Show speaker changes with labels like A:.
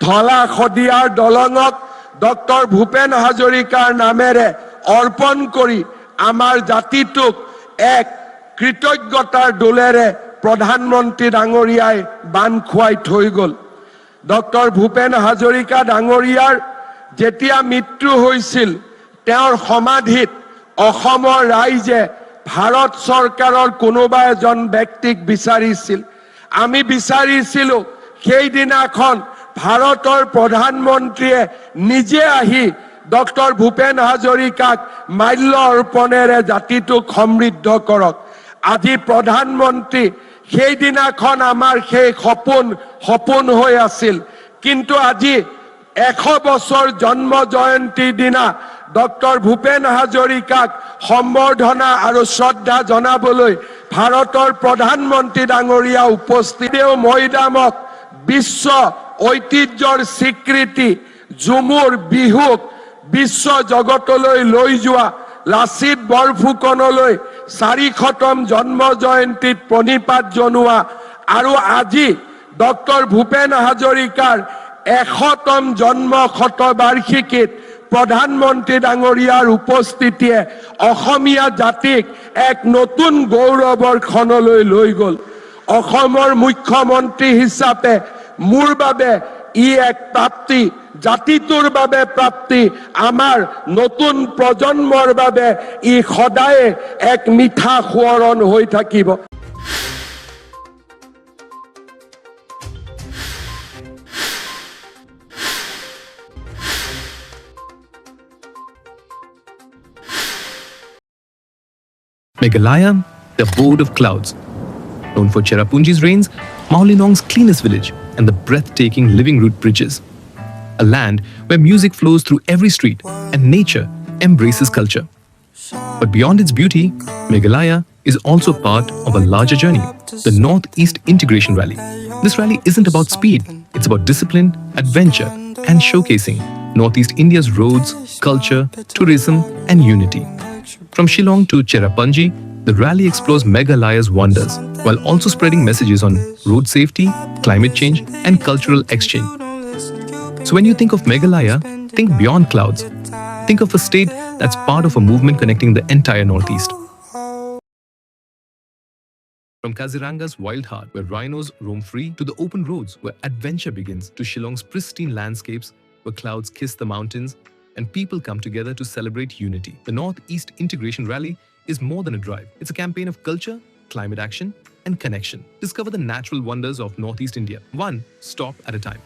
A: ধলা শদিয়াৰ দলঙক ডক্টৰ ভূপেন হাজৰিকাৰ নামেৰে অৰ্পণ কৰি আমাৰ জাতিটোক এক কৃতজ্ঞতাৰ দোলেৰে প্ৰধানমন্ত্ৰী ডাঙৰীয়াই বান খুৱাই থৈ গ'ল। ডক্টৰ ভূপেন হাজৰিকা ডাঙৰীয়াৰ যেতিয়া মৃত্যু হৈছিল তেওঁৰ সমাধিত অসমৰ ৰাইজে ভাৰত চৰকাৰৰ কোনোবা এজন ব্যক্তিক বিচাৰিছিল। আমি বিচাৰিছিলোঁ সেইদিনাখন ভাৰতৰ প্ৰধানমন্ত্ৰীয়ে নিজে আহি ডক্টৰ ভূপেন হাজৰিকাক মাল্য অৰ্পণেৰে জাতিটোক সমৃদ্ধ কৰক। আজি প্ৰধানমন্ত্ৰী সেইদিনাখন আমাৰ সেই সপোন হৈ আছিল, কিন্তু আজি 100 বছৰ জন্ম জয়ন্তীৰ দিনা ডক্টৰ ভূপেন হাজৰিকাক সম্বৰ্ধনা আৰু শ্ৰদ্ধা জনাবলৈ ভাৰতৰ প্ৰধানমন্ত্ৰী ডাঙৰীয়া উপস্থিত। মৈদামক বিশ্ব ঐতিহ্যৰ স্বীকৃতি ঝুমুৰ বিহুক বিশ্ব জগতলৈ লৈ যোৱা লাচিত বৰফুকনলৈ 400তম জন্ম জয়ন্তীত প্ৰণিপাত জনোৱা আৰু আজি ডক্টৰ ভূপেন হাজৰিকাৰ 100তম জন্ম শতবাৰ্ষিকীত প্ৰধানমন্ত্ৰী ডাঙৰীয়াৰ উপস্থিতিয়ে অসমীয়া জাতিক এক নতুন গৌৰৱৰ ক্ষণলৈ লৈ গ'ল। অসমৰ মুখ্যমন্ত্ৰী হিচাপে মোৰ বাবে ই এক প্ৰাপ্তি, জাতিটোৰ বাবে প্ৰাপ্তি, আমাৰ নতুন প্ৰজন্মৰ বাবে ই সদায় এক মিঠা সোঁৱৰণ হৈ থাকিব।
B: Meghalaya, the abode of clouds. Known for Cherrapunji's rains, Mawlyinong's cleanest village, and the breathtaking living root bridges. A land where music flows through every street and nature embraces culture. But beyond its beauty, Meghalaya is also part of a larger journey, the Northeast Integration Rally. This rally isn't about speed, it's about discipline, adventure, and showcasing Northeast India's roads, culture, tourism, and unity. From Shillong to Cherrapunji, the rally explores Meghalaya's wonders, while also spreading messages on road safety, climate change, and cultural exchange. So when you think of Meghalaya, think beyond clouds. Think of a state that's part of a movement connecting the entire Northeast. From Kaziranga's wild heart, where rhinos roam free, to the open roads where adventure begins, to Shillong's pristine landscapes, where clouds kiss the mountains and people come together to celebrate unity. The Northeast Integration Rally is more than a drive. It's a campaign of culture, climate action, and connection. Discover the natural wonders of Northeast India, one stop at a time.